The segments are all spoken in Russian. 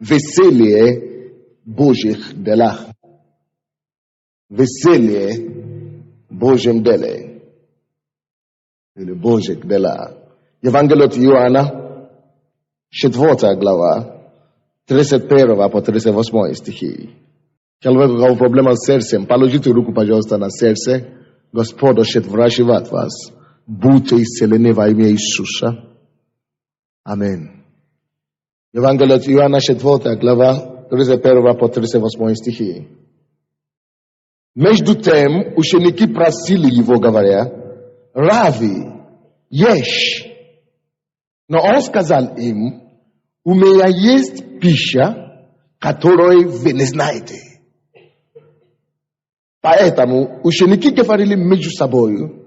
Веселье Божьих делах. Веселье Божьем деле. Или Божьих делах. Евангелие от Иоанна, 4 глава, 31 по 38 стихи. Человек, у кого проблема с сердцем, положите руку, пожалуйста, на сердце. Господь хочет врачевать вас. Будьте исцелены во имя Иисуса. Аминь. Евангелие от Иоанна, 4 глава, 31 по 38 стихи. Между тем, ученики просили его, говоря: «Рави, ешь». Но он сказал им: «У меня есть пища, которую вы не знаете». Поэтому ученики говорили между собой: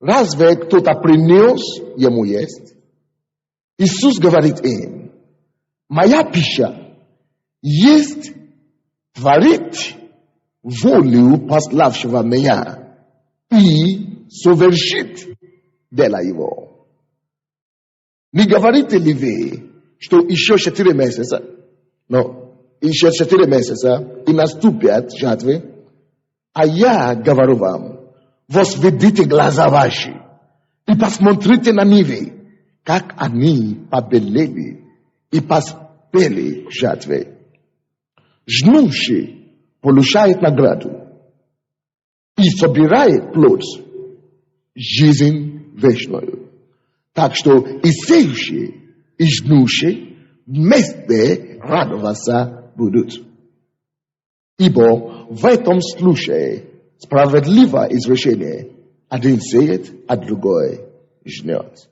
«Разве кто-то принес ему есть?» Иисус говорит им: «Моя пища есть творить волю пославшего меня и совершить дело его». Не говорите ли вы, что еще 4 месяца, еще 4 месяца и наступят жатвы? А я говорю вам, возведите глаза ваши и посмотрите на нивы, как они побелели и поспели в жатве. Жнущий получает награду и собирает плод, жизнь вечную. Так что и сеющий, и жнущий вместе радоваться будут. Ибо в этом случае справедливое изречение: один сеет, а другой жнет.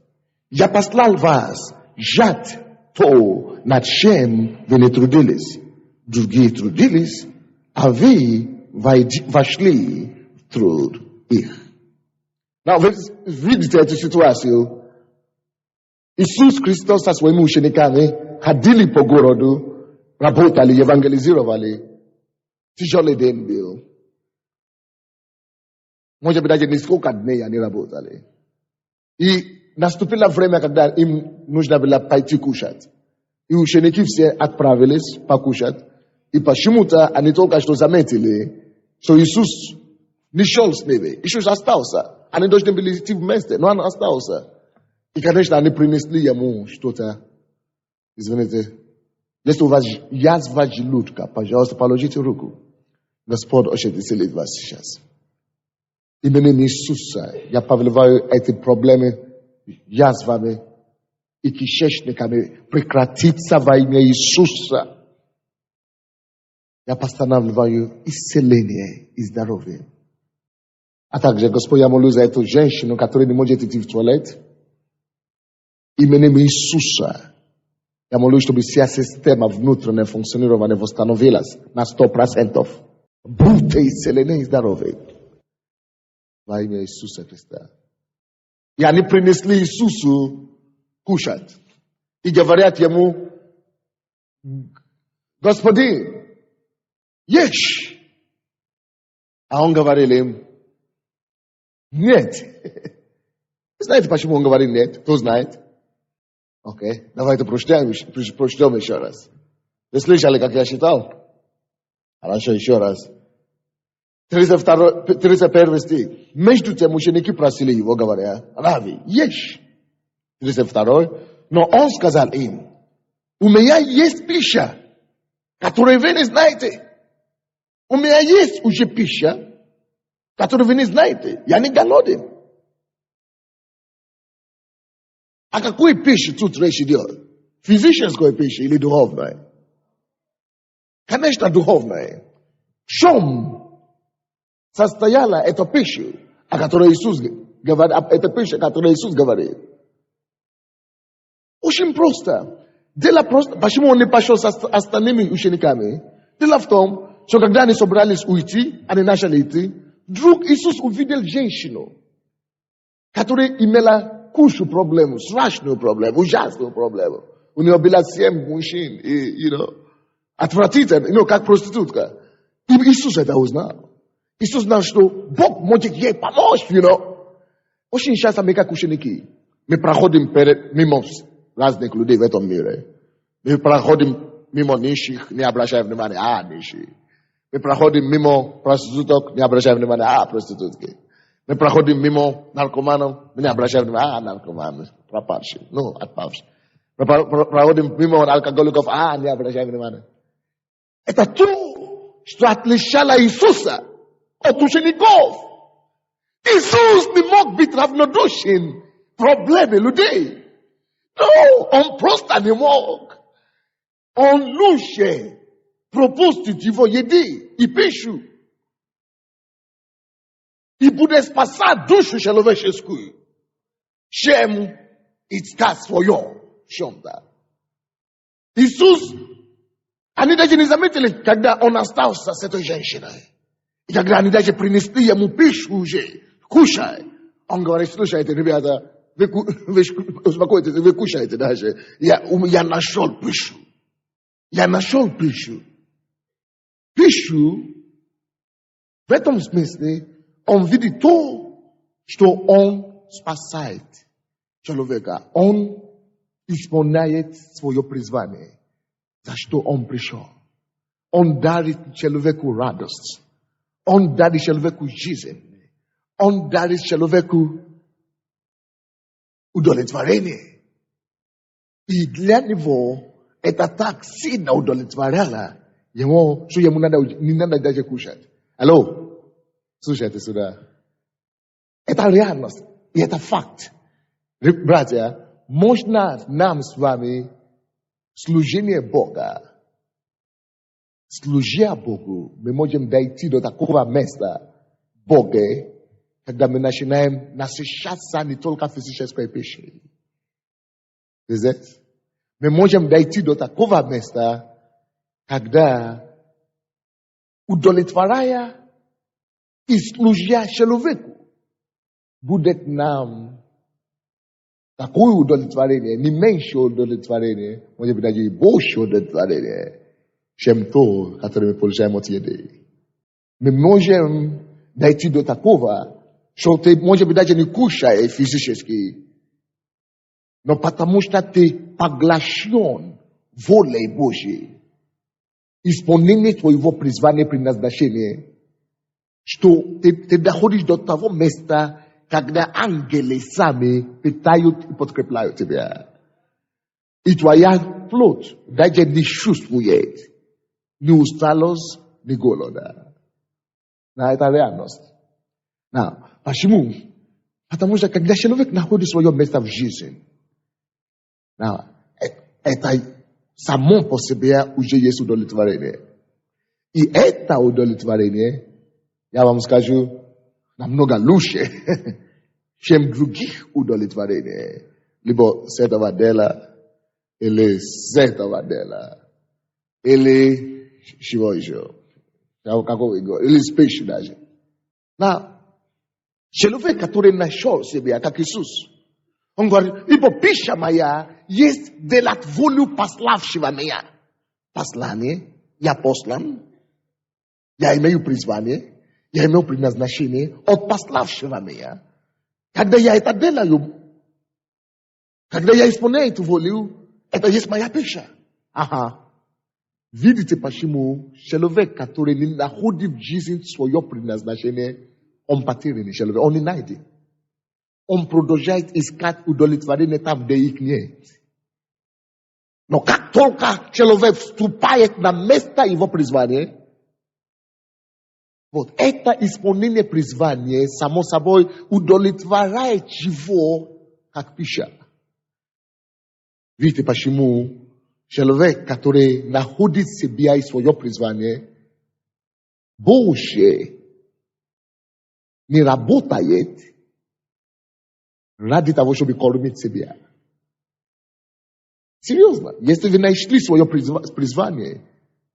Я послал вас жать то, над чем вы не трудились. Другие трудились, а вы вошли в труд их. Вы видите эту ситуацию? Иисус Христос со своими учениками ходили по городу, работали, евангелизировали. Тяжелый день был. Может быть, даже несколько дней они работали. И наступило время, когда им нужно было пойти кушать. И ученики все отправились покушать. И почему-то они только что заметили, что Иисус не шел с ними. Иисус остался. Они должны были идти вместе, но он остался. И, конечно, они принесли ему что-то. Извините. Если у вас язва желудка, пожалуйста, положите руку. Господь хочет исцелить вас сейчас. Именем Иисуса я повелеваю эти проблемы язвами и кишечниками прекратиться во имя Иисуса. Я постанавливаю исцеление и здоровье. А также, Господь, я молюсь за эту женщину, которая не может идти в туалет. Именем Иисуса. Я молюсь, чтобы вся система внутренняя функционирования восстановилась на 100%. Будьте исцелены и здоровы. Во имя Иисуса Христа. И они принесли Иисусу кушать. И говорят ему: Господин, ешь. А он говорил им: нет. Знаете, почему он говорит нет? Кто знает? Окей, давайте прочтем еще раз. Вы слышали, как я читал? Хорошо, еще раз. 31 стих. Между тем ученики просили его, говоря: Рави, ешь. 32. Но он сказал им: у меня есть пища, которую вы не знаете. У меня есть уже пища, которую вы не знаете. Я не голоден. О какой пище тут речь идет? Физической пищи или духовной? Конечно, духовной. В чем состояла эта пища, о которой Иисус говорит? Эта пища, о которой Иисус говорит. Очень просто. Дело просто. Почему он не пошел с остальными учениками? Дело в том, что когда они собрались уйти, они начали идти, вдруг Иисус увидел женщину, которая имела кучу проблем, страшную проблему, ужасную проблему. У нее было 7 мужчин, и, отвратительно, как проститутка. И Иисус это узнал. Иисус знал, что Бог может ей помочь, Очень часто мы, как ученики, мы проходим мимо разных людей в этом мире. Мы проходим mimo niższych, nie obrażają wнимания, niżsi. My przechodzimy mimo prostytutek, nie obrażają wнимания, prostytutki. My przechodzimy mimo narkomanów, nie obrażają wнимания, narkomani, пропавши, отпавши. Мы проходим мимо алкоголиков, не обращаем внимания. Это то, что отличало Иисуса от учеников. Иисус не мог быть равнодушен к проблеме людей. Но он просто не мог. Он лучше пропустит его еды и пищу. И будет спасать душу человеческую, чем искать свое. Чем-то. Иисус, они даже не заметили, когда он остался с этой женщиной. И когда они даже принесли ему пищу уже, кушай. Он говорит, слушайте, ребята, вы успокойтесь, вы кушаете даже. Я нашел пищу. Я нашел пищу. Пищу, в этом смысле, он видит то, что он спасает человека. Он исполняет свое призвание, за что он пришел. Он дарит человеку радость. Он дарит человеку жизнь. Он дарит человеку удовлетворение. И для него это так сильно удовлетворяло его, что ему не надо даже кушать. Алло, слушайте сюда. Это реальность, и это факт. Братья, можно нам с вами служение Бога. Служа Богу, мы можем дойти до такого места Бога, когда мы начинаем насыщаться не только физической пищей. Мы можем дойти до такого места, когда, удовлетворяя и служа человеку, будет нам такое удовлетворение, не меньше удовлетворение, может быть, даже и больше удовлетворение, чем то, которое мы получаем от еды. Мы можем дойти до такого, что ты, может быть, даже не кушаешь физически, но потому что ты поглощен волей Божьей, исполнение твоего призвания, предназначения, что ты доходишь до того места, когда ангелы сами питают и подкрепляют тебя. И твоя плоть даже не чувствует ни усталость, ни голода. Это реальность. Почему? Потому что когда человек находит свое место в жизни, это само по себе уже есть удовлетворение. И это удовлетворение, я вам скажу, намного лучше, чем других удовлетворений. Либо с этого дела, или с этого дела, или чего еще. Или с пищей даже. Человек, который нашел себя, как Иисус, он говорит, ибо пища моя есть делать волю пославшего меня. Послание, я послан, я имею призвание, я имею предназначение от пославшего меня. Когда я это делаю, когда я исполняю эту волю, это есть моя пища. Видите, почему человек, который не находит в жизни свое предназначение, он потерянный человек, он не найдет. Он продолжает искать удовлетворение там, где их нет. Но как только человек вступает на место его призвания, вот это исполнение призвания, само собой, удовлетворяет его, как пища. Видите, почему человек, который находит себя и свое призвание, больше не работает ради того, чтобы кормить себя. Серьезно. Если вы нашли свое призвание,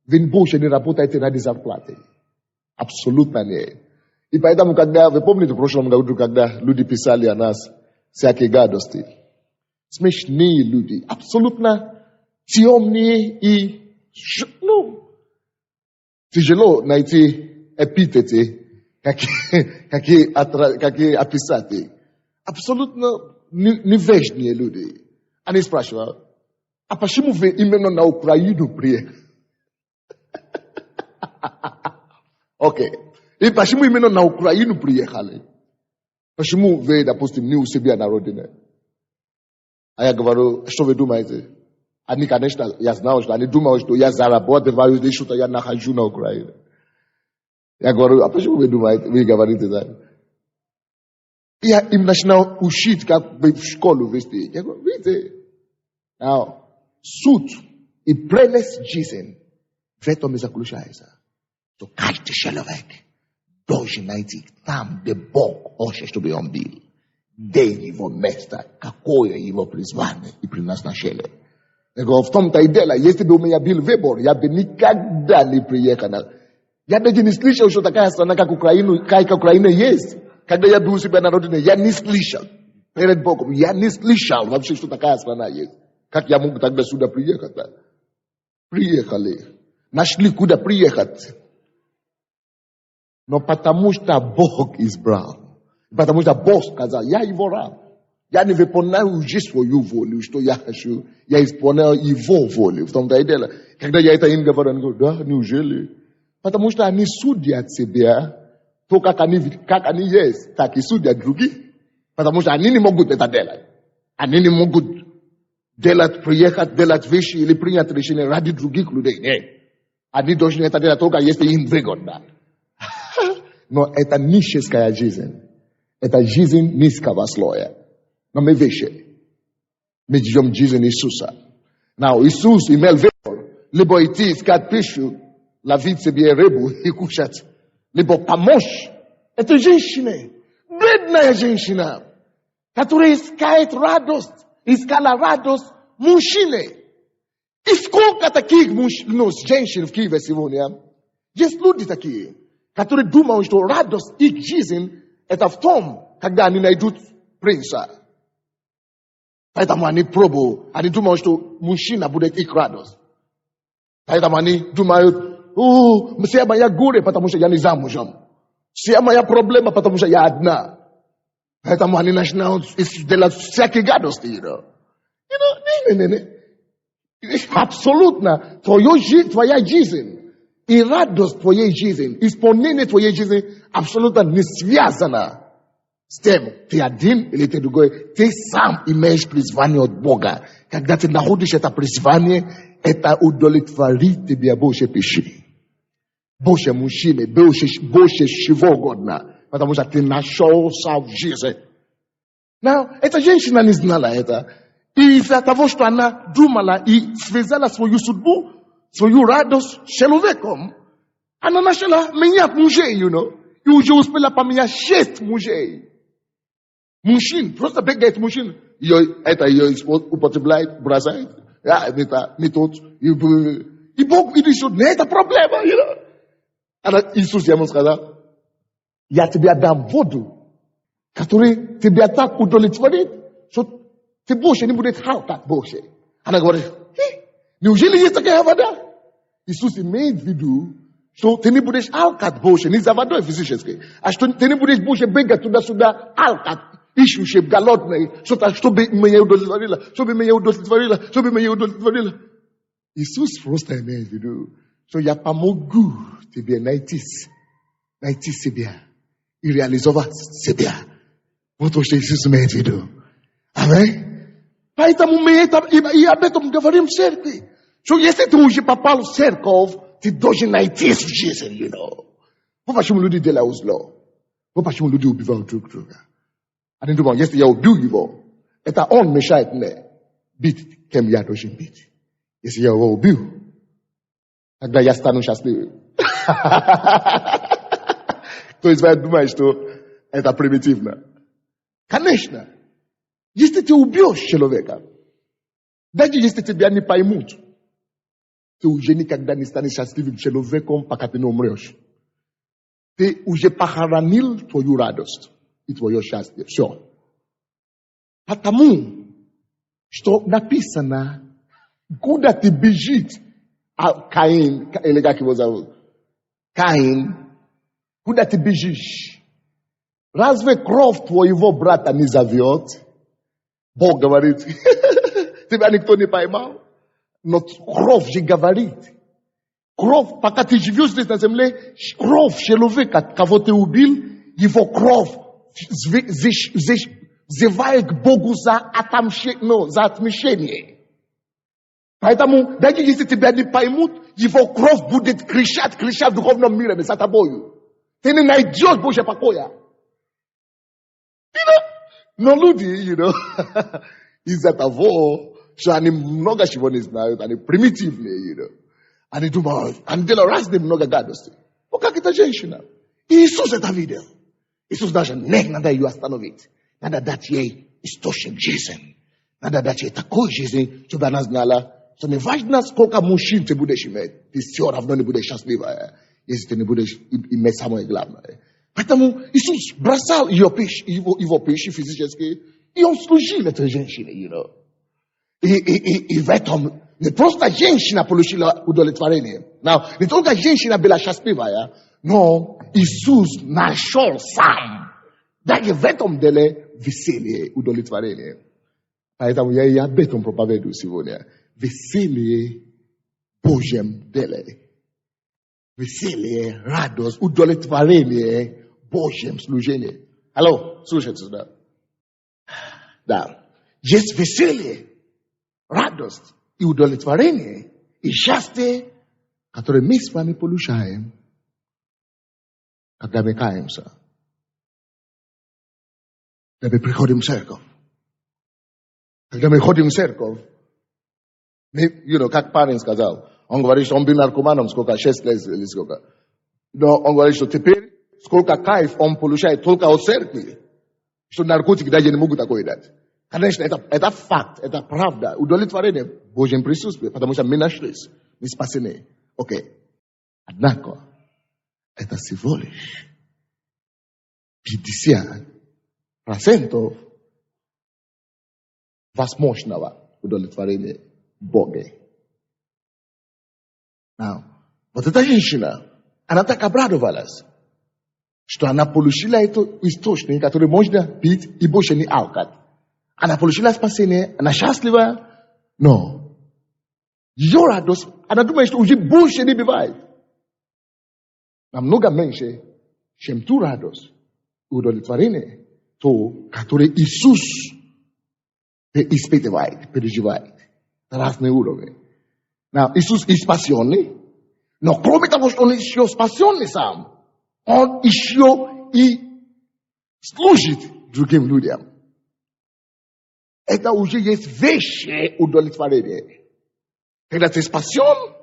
вы больше не работаете ради зарплаты. Абсолютно нет. И поэтому, когда, вы помните в прошлом году, когда люди писали о нас всякие гадости, смешные люди, абсолютно темные и, тяжело найти эпитеты, какие описать. Абсолютно невежные люди. Они спрашивают, А почему вы именно на Украину приехали? Окей. И почему именно на Украину приехали? Почему вы, допустим, не у себя на родине? А я говорю, что вы думаете? Они, конечно, я знал, что они думают, что я зарабатываю, что я нахожу на Украине. Я говорю, а почему вы думаете, вы говорите так? Я им начинал учить, как в школу вести. Я говорю, видите, суд и прелесть жизни в этом и заключается. То каждый человек должен найти там, где Бог хочет, чтобы он был. Где его место, какое его призвание и предназначение. Я говорю, в том-то и дело, если бы у меня был выбор, я бы никогда не приехал. Я даже не слышал, что такая страна, как Украина есть. Когда я был у себя на родине, я не слышал. Перед Богом, я не слышал вообще, что такая страна есть. Как я мог тогда сюда приехать? Да? Приехали. Нашли, куда приехать. Но потому что Бог избрал. Потому что Бог сказал, я его раб. Я не выполняю уже свою волю, что я хочу. Я исполняю его волю. В том-то и дело. Когда я это им говорю, они говорят, да, неужели? Потому что они судят себя, то как они есть, так и судят других. Потому что они не могут это делать. Они не могут приехать, делать вещи или принять решение ради других людей. Нет. Они должны это делать только если им выгодно. Но это нищенская жизнь. Это жизнь низкого слоя. Но мы выше. Мы живем жизнь Иисуса. Now, Иисус имел выбор. Либо идти искать пищу, ловить себе рыбу и кушать. Либо помочь. Это женщина. Бедная женщина. Которая искала радость мужчины. И сколько таких женщин в Киеве сегодня? Есть люди такие, которые думают, что радость их жизни это в том, когда они найдут принца. Поэтому они пробуют, они думают, что мужчина будет их радость. Поэтому они думают, все моя горе, потому что я не замужем. Все моя проблема, потому что я одна. Поэтому они начинают делать всякие гадости. Абсолютно. Твоя жизнь и радость твоей жизни, исполнение твоей жизни абсолютно не связано с тем, ты один или ты другой. Ты сам имеешь призвание от Бога. Когда ты находишь это призвание, это удовлетворит тебя больше пищи, больше мужчины, больше чего угодно. Потому что ты нашелся в жизни. Но эта женщина не знала это. И из-за того, что она думала и связала свою судьбу, свою радость с человеком, она начала менять мужей, и уже успела поменять 6 мужей. Мужчин, просто бегает мужчин. Это ее употребляет, бросает. Не тот. И Бог видит, что не это проблема. Иисус ему сказал, я тебе дам воду, которая тебя так удовлетворит, что ты больше не будешь халкать больше. Она говорит, неужели есть такая вода? Иисус имеет в виду, что ты не будешь алкать больше, не за водой физически, а что ты не будешь больше бегать туда-сюда, алкать, ищущий, голодный, чтобы меня удовлетворило, чтобы меня удовлетворило. Иисус просто имеет в виду, что я помогу тебе найти себя и реализовать себя. Вот что Иисус имеет в виду. Аминь. Поэтому мы и об этом говорим в церкви. Что если ты уже попал в церковь, ты должен найти в жизни, Вот почему люди делают зло. Вот почему люди убивают друг друга. Они думают, если я убью его, это он мешает мне быть, кем я должен быть. Если я его убью, тогда я стану счастливым. То есть вы думаете, что это примитивно? Конечно. Если ты убьешь человека, даже если тебя не поймут, ты уже никогда не станешь счастливым человеком, пока ты не умрешь. Ты уже похоронил твою радость и твое счастье. Все. Потому что написано, куда ты бежишь, Каин, или как его зовут? Каин, куда ты бежишь? Разве кровь твоего брата не зовет? Бог говорит, тебя никто не поймал. notre krov, j'ai gavarit. Krov, pas quand tu viens de cette assemblée, krov, j'ai levé, quand voté au bill, il faut krov, zevaek bogu za atamshe, no, za atmishenie. Поэтому, даже если тебя не поймут, его кровь будет кричать в духовном мире за тобою. Ты не найдешь Божьего покоя. Но люди, из-за того, что они много чего не знают, они примитивные, они думают, они делают разные много гадостей. Вот как эта женщина. Иисус это видел. Иисус даже не надо ее остановить. Надо дать ей источник жизни. Надо дать ей такой жизни, чтобы она знала, что не важно, сколько мужчин ты будешь иметь, ты все равно не будешь счастлива, если ты не будешь иметь самое главное. Поэтому Иисус бросал его пищу физически, и он служил этой женщине, И в этом не просто женщина получила удовлетворение. Не только женщина была счастливая, но Иисус нашел сам. Даже в этом деле веселье, удовлетворение. Поэтому я и об этом проповедую сегодня. Веселье в Божьем деле. Веселье, радость, удовлетворение в Божьем служении. Алло, слушайте сюда. Да. Есть веселье, радость и удовлетворение, и счастье, которое мы с вами получаем, когда мы каемся. Когда мы приходим в церковь. Когда мы ходим в церковь, как парень сказал, он говорит, что он был наркоманом сколько, 6 лет или сколько. Но он говорит, что теперь сколько кайф он получает только от церкви, что наркотики даже не могут такое дать. Конечно, это факт, это правда, удовлетворение в Божьем присутствии, потому что мы нашлись, мы спасены. Окей. Однако, это всего лишь 50% возможного удовлетворения Бога. Вот эта женщина, она так обрадовалась, что она получила этот источник, который можно пить и больше не алкать. Она получила спасение, она счастлива, но ее радость, она думает, что уже больше не бывает. Намного меньше, чем ту радость, удовлетворение, то, которое Иисус испытывает, переживает. Разные уровни. Иисус и спасенный, но кроме того, что Он еще спасенный сам, Он еще и служит другим людям. Это уже есть вещи удовлетворения. Когда ты спасен,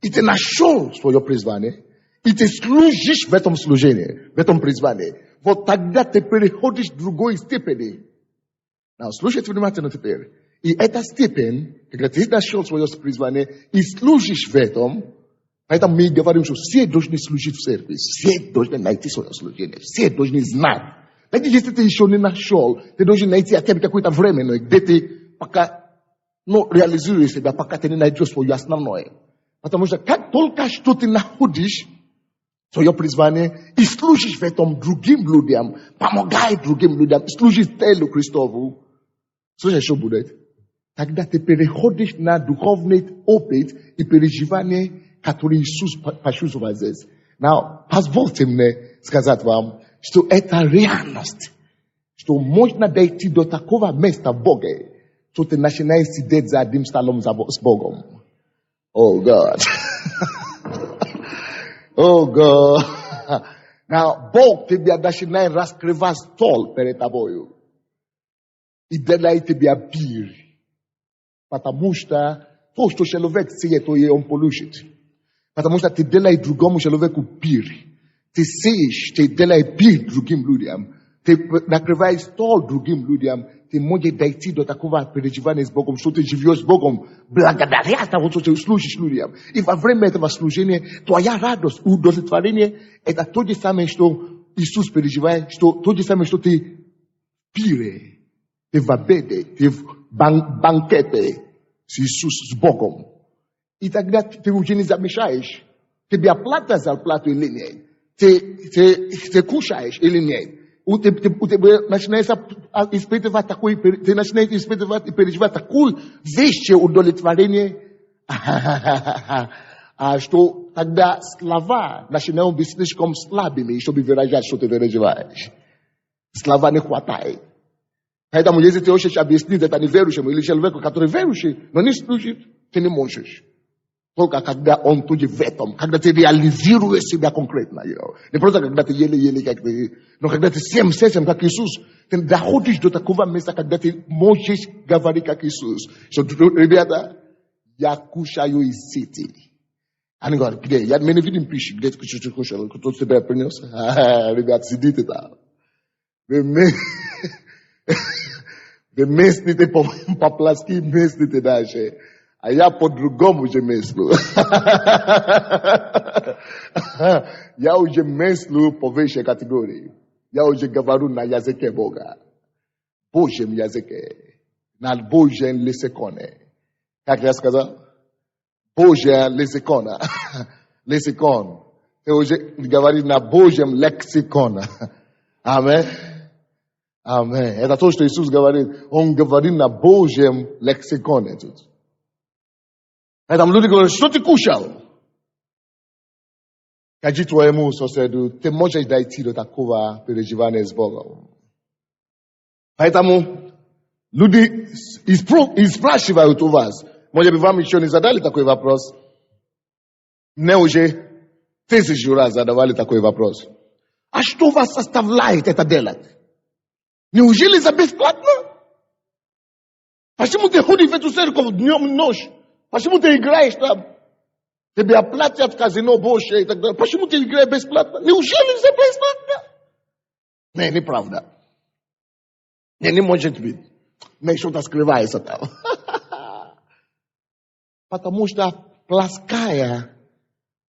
и ты нашел свое призвание, и ты служишь в этом служении, в этом призвании, вот тогда ты переходишь в другой степени. Слушайте внимательно теперь. И эта степень, когда ты нашел свое призвание и служишь в этом, поэтому мы говорим, что все должны служить в церкви, все должны найти свое служение, все должны знать. Даже если ты еще не нашел, ты должен найти хотя бы какое-то время, где ты пока реализуешь себя, пока ты не найдешь свое основное. Потому что как только что ты находишь свое призвание и служишь в этом другим людям, помогай другим людям, служишь телу Христову, слушай, что будет? Тогда ты переходишь на духовный опыт и переживание, который Иисус почувствовал здесь. Позвольте мне сказать вам, что это реальность, что можно дойти до такого места в Боге, что ты начинаешь сидеть за одним столом с Богом. Oh God. Oh God. Бог тебя начинает раскрывать стол перед тобою и делает тебя пир. Потому что то, что человек сеет, то и он получит. Потому что ты делаешь другому человеку пир. Ты сеешь, ты делаешь пир другим людям. Ты накрываешь стол другим людям. Ты можешь дойти до такого переживания с Богом, что ты живешь с Богом благодаря тому, что ты служишь людям. И во время этого служения твоя радость, удовлетворение, это то же самое, что Иисус переживает, то же самое, что ты пире, ты в обеде, ты в банкете с Иисусом, с Богом. И тогда ты уже не замешаешь. Тебе плата зарплату или нет. Ты кушаешь или нет. Ты начинаешь испытывать такой, ты начинаешь испытывать и переживать такую вещь удовлетворение, А что тогда слова начинают быть слишком слабыми, чтобы выражать, что ты выражаешь. Слова не хватает. Поэтому, если ты хочешь объяснить это неверующему или человеку, который верующий, но не служит, ты не можешь. Только когда он тут в этом, когда ты реализируешь себя конкретно. Не просто когда ты еле-еле, как бы, но когда ты всем сердцем, как Иисус, ты доходишь до такого места, когда ты можешь говорить, как Иисус. Что, ребята, я кушаю из сети. Они говорят, где? Я не видим пищи, где ты кушал, кто тебя принес? Ребят, сидите там. Вы мыслите по-пласки, мыслите дальше. А я по-другому же мыслю. Я уже мыслю по высшей категории. Я уже говорю на языке Бога. Божьем языке. На Божьем лексиконе. Как я сказал? Божьем лексикона. Лексикон. Ты уже говоришь на Божьем лексиконе. Аминь. Аминь. Это то, что Иисус говорит. Он говорит на Божьем лексиконе тут. Поэтому люди говорят, что ты кушал? Скажи твоему соседу, ты можешь дойти до такого переживания с Богом. Поэтому люди и спрашивают у вас, может быть, вам еще не задали такой вопрос? Мне уже 1000 раз задавали такой вопрос. А что вас заставляет это делать? Неужели за бесплатно? Почему ты ходишь в эту церковь днем и ночью? Почему ты играешь там? Тебе оплатят в казино больше и так далее. Почему ты играешь бесплатно? Неужели за бесплатно? Не, неправда. Не может быть. Не, что-то скрывается там. Потому что плоской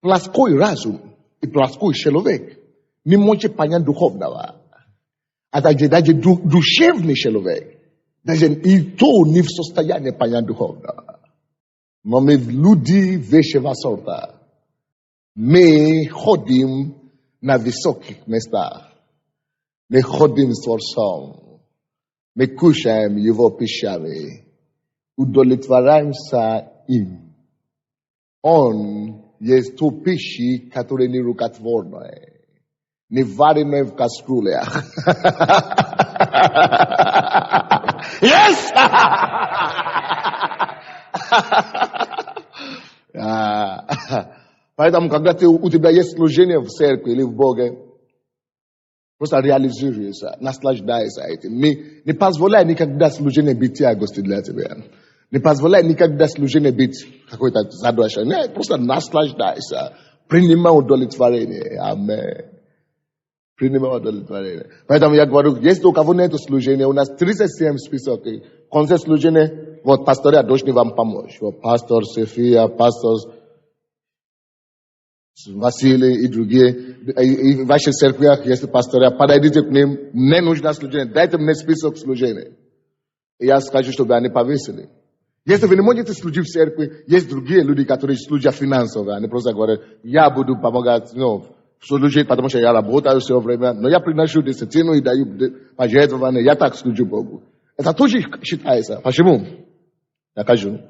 разум и плоской человек не может понять духовного. А даже душевный человек, даже и то не в состоянии понять духовного. Но мы люди высшего сорта. Мы ходим на высоких местах. Мы ходим с Творцом. Мы кушаем Его пищами. Удовлетворяемся им. Он есть ту пищи, которая не рукотворная. Не вареная в кастрюлях. Yes! Поэтому, когда у тебя есть служение в церкви или в Боге, просто реализуйся, наслаждайся этим. Не позволяй никогда служение быть тягостью для тебя. Не позволяй никогда служение быть какой-то задачей. Нет, просто наслаждайся. Принимай удовлетворение. Аминь. Принимай удовлетворение. Поэтому я говорю, если у кого нет служения, у нас 37 список. Конце служения, вот пасторы должны вам помочь. Вот пастор София, пастор Василий и другие. И в ваших церквях, если пасторы, подойдите к ним, мне нужно служение, дайте мне список служения. И я скажу, чтобы они повесили. Если вы не можете служить в церкви, есть другие люди, которые служат финансово. Они просто говорят, я буду помогать, служить, потому что я работаю все время, но я приношу десятину и даю пожертвования, я так служу Богу. Это тоже считается. Почему? Я скажу.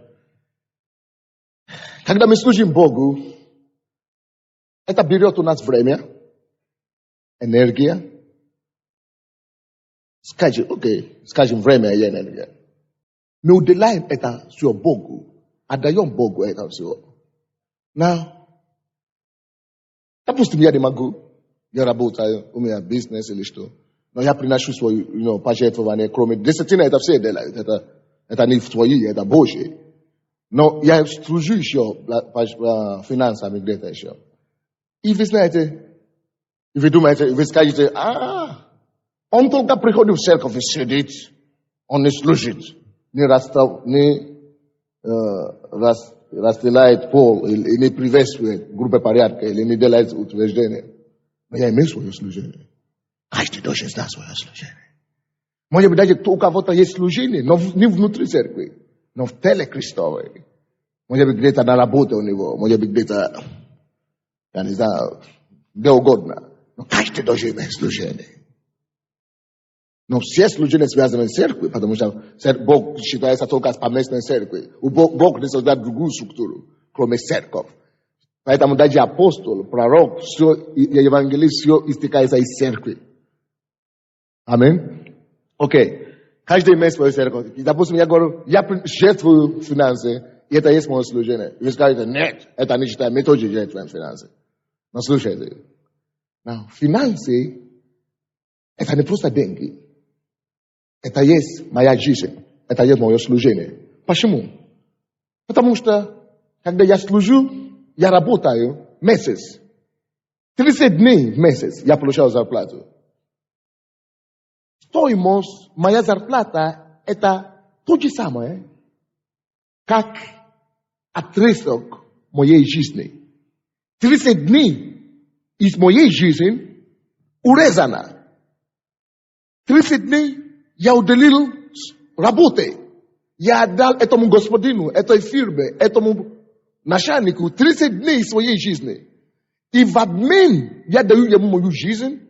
Когда мы служим Богу, это берет у нас время, энергия. Скажем, время и энергия. Мы уделяем это все Богу, отдаем Богу это все. Допустим, я не могу, я работаю, у меня бизнес или что, но я приношу свою пожертвование, кроме десятины, это все делают, это не твои, это Божьи. Но я служу еще финансами где-то еще. И вы знаете, и вы думаете, вы скажете, он только приходит в церковь и сидит, он не служит, не расстилает пол, или не приветствует группы порядка, или не делает утверждения. Но я имею свое служение. Каждый должен знать свое служение. Может быть, даже у кого-то есть служение, но не внутри церкви, но в теле Христовой. Может быть, где-то на работе у него, может быть, где-то, я не знаю, где угодно. Но каждый должен иметь служение. Но все служения связаны с церковью, потому что Бог считается только с поместной церкви. Бог не создает другую структуру, кроме церкви. Поэтому даже апостол, пророк, все, евангелист, все истекается из церкви. Аминь. Окей. Каждый имеет свою церковь. И, допустим, я говорю, я жертвую финансы, и это есть мое служение. И вы скажете, нет, это не считаю, мы тоже жертвуем финансы. Но слушайте, финансы, это не просто деньги. Это есть моя жизнь. Это есть мое служение. Почему? Потому что, когда я служу, я работаю месяц. 30 дней в месяц я получаю зарплату. Стоимость моя зарплата – это то же самое, как отрезок моей жизни. 30 дней из моей жизни урезано. 30 дней я уделил работе. Я отдал этому господину, этой фирме, этому начальнику 30 дней своей жизни. И в обмен я даю ему мою жизнь,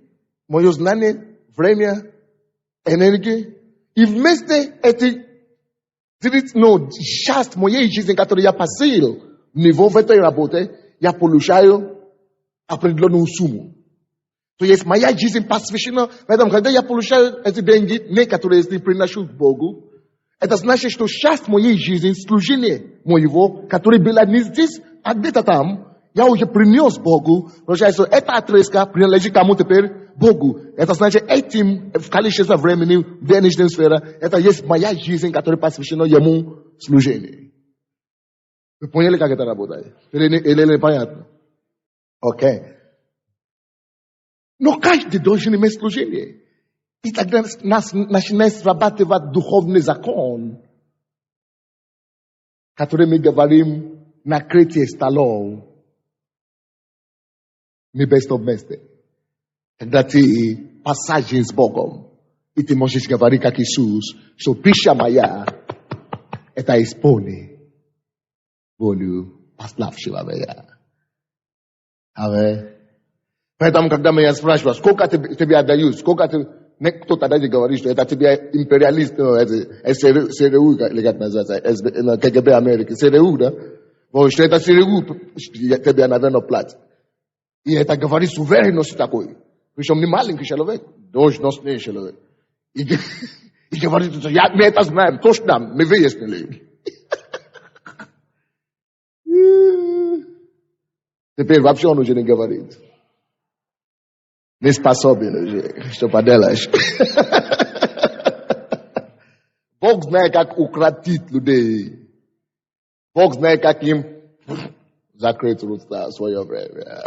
мое знание, время, энергию. И вместе этой часть моей жизни, которую я посеял в него в этой работе, я получаю определенную сумму. То есть моя жизнь посвящена, поэтому когда я получаю эти деньги, некоторые из них приношу к Богу, это значит, что часть моей жизни, служение моего, которое было не здесь, а где-то там, я уже принес Богу, получается, эта отрезка принадлежит кому теперь? Богу. Это значит, этим в количестве времени, в денежной сфере, это есть моя жизнь, которая посвящена ему служению. Вы поняли, как это работает? Или непонятно? Окей. Но каждый должен иметь служение. И тогда нас начинает срабатывать духовный закон, который мы говорим накрытие столов небесного места. Когда ты посажен с Богом, и ты можешь говорить как Иисус, что пища моя – это исполни волю пославшего меня. Аминь. Поэтому, когда меня спрашивают, сколько тебе отдают, сколько ты... Кто-то даже говорит, что это тебе империалист, СРУ, или как называется, КГБ Америки, СРУ, да? Вот, что это СРУ тебе, наверное, платит. И это говорит с уверенностью такой. Причем не маленький человек, должностный человек. И говорит, что мы это знаем, точно, мы выяснили. Теперь вообще он уже не говорит. Не способен уже, что поделаешь. Бог знает, как укротить людей. Бог знает, как им закрыть уста в свое время.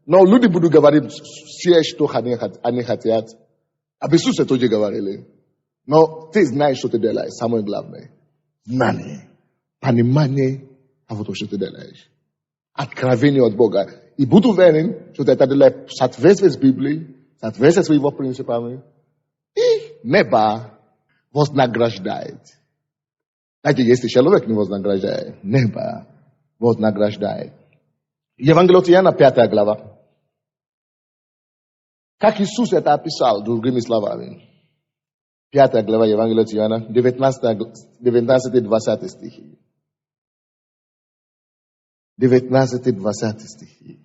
Но люди будут говорить все, что они хотят. Об Иисусе тоже говорили. Но ты знаешь, что ты делаешь. Самое главное. Знание. Понимание того, что ты делаешь. Откровение от Бога. И буду уверен, что это делает в соответствии с Библией, в соответствии с его принципами. И небо вознаграждает. Знаете, если человек не вознаграждает, небо вознаграждает. Евангелие от Иоанна, 5 глава. Как Иисус это описал другими словами. 5 глава Евангелия от Иоанна, 19-20 стихи. 19-20 стихи.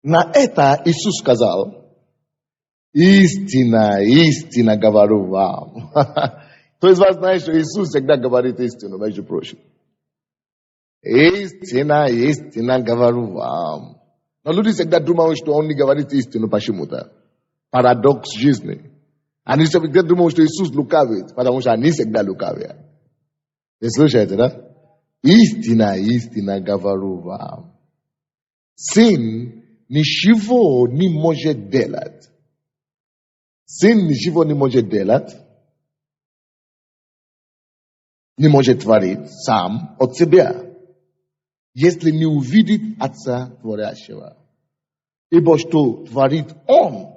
На это Иисус сказал, истина, истина говорю вам. Кто из вас знает, что Иисус всегда говорит истину, между прочим? Истина, истина говорю вам. Но люди всегда думают, что он не говорит истину почему-то. Парадокс жизни. Они всегда думают, что Иисус лукавит, потому что они всегда лукавят. Вы слушаете, да? Истина, истина говорю вам. Сын ничего не может делать. Сын ничего не может делать. Не может творить сам от себя, если не увидит Отца Творящего. Ибо что творит Он,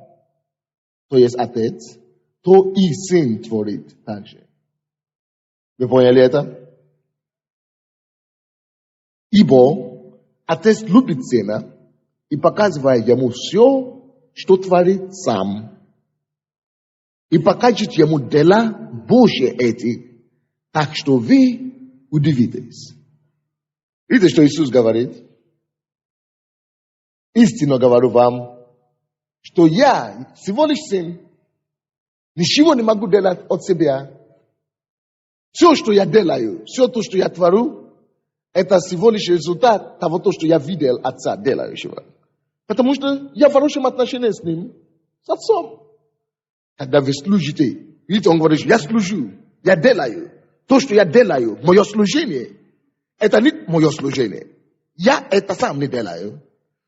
то есть Отец, то и Сын творит также. Вы поняли это? Ибо Отец любит Сына и показывая ему все, что творит сам. И покажет ему дела Божьи эти, так что вы удивитесь. Видите, что Иисус говорит? Истинно говорю вам, что я всего лишь сын, ничего не могу делать от себя. Все, что я делаю, все то, что я творю, это всего лишь результат того, что я видел Отца делающего. Потому что я в хорошем отношении с Ним, с Отцом. Когда вы служите, видите, он говорит, я служу, я делаю. То, что я делаю, мое служение, это не мое служение. Я это сам не делаю.